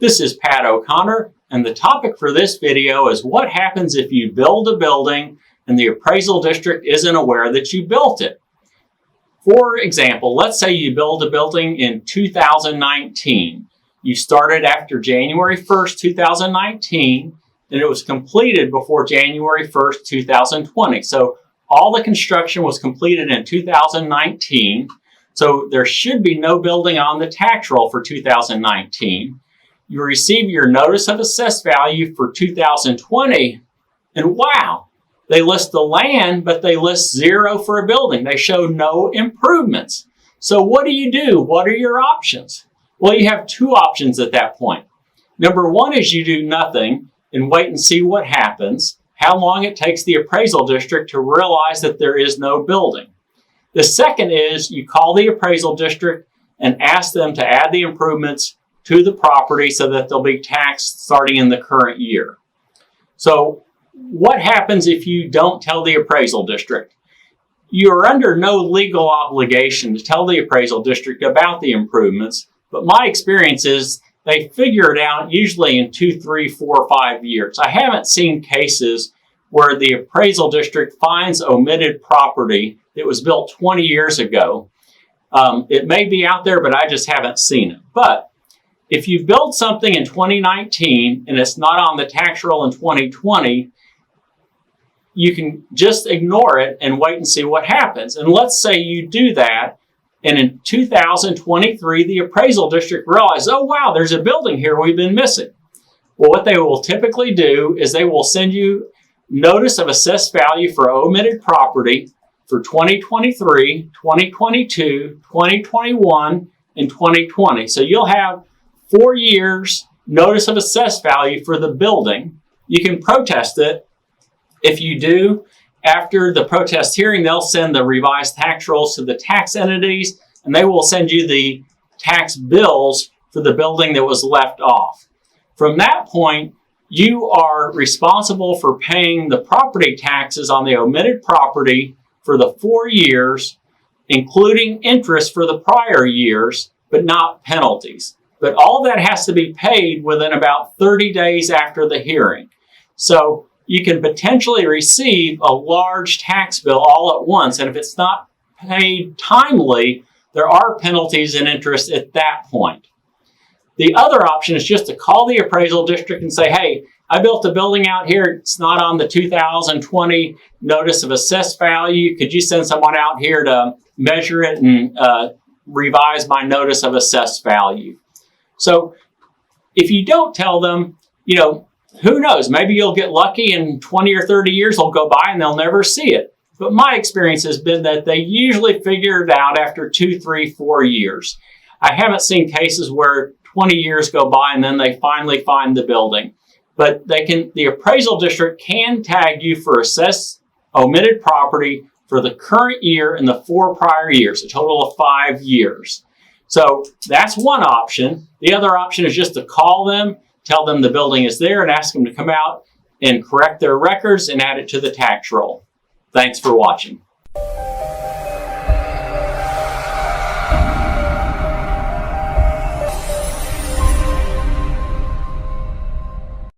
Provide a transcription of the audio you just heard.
This is Pat O'Connor, and the topic for this video is what happens if you build a building and the appraisal district isn't aware that you built it. For example, let's say you build a building in 2019. You started after January 1st, 2019, and it was completed before January 1st, 2020. So all the construction was completed in 2019. So there should be no building on the tax roll for 2019. You receive your notice of assessed value for 2020, and wow, they list the land, but they list zero for a building. They show no improvements. So what do? What are your options? Well, you have two options at that point. Number one is you do nothing and wait and see what happens, how long it takes the appraisal district to realize that there is no building. The second is you call the appraisal district and ask them to add the improvements to the property so that they'll be taxed starting in the current year. So what happens if you don't tell the appraisal district? You're under no legal obligation to tell the appraisal district about the improvements, but my experience is they figure it out usually in 2, 3, 4, 5 years. I haven't seen cases where the appraisal district finds omitted property that was built 20 years ago. It may be out there, but I just haven't seen it. But if you build something in 2019 and it's not on the tax roll in 2020, you can just ignore it and wait and see what happens. And let's say you do that, and in 2023, the appraisal district realizes, oh wow, there's a building here we've been missing. Well, what they will typically do is they will send you notice of assessed value for omitted property for 2023, 2022, 2021, and 2020. So you'll have 4 years notice of assessed value for the building. You can protest it. If you do, after the protest hearing, they'll send the revised tax rolls to the tax entities, and they will send you the tax bills for the building that was left off. From that point, you are responsible for paying the property taxes on the omitted property for the 4 years, including interest for the prior years, but not penalties. But all that has to be paid within about 30 days after the hearing. So you can potentially receive a large tax bill all at once, and if it's not paid timely, there are penalties and interest at that point. The other option is just to call the appraisal district and say, hey, I built a building out here. It's not on the 2020 notice of assessed value. Could you send someone out here to measure it and revise my notice of assessed value? So if you don't tell them, who knows? Maybe you'll get lucky and 20 or 30 years will go by and they'll never see it. But my experience has been that they usually figure it out after 2, 3, 4 years. I haven't seen cases where 20 years go by and then they finally find the building. But the appraisal district can tag you for assessed omitted property for the current year and the 4 prior years, a total of 5 years. So that's one option. The other option is just to call them, tell them the building is there, and ask them to come out and correct their records and add it to the tax roll. Thanks for watching.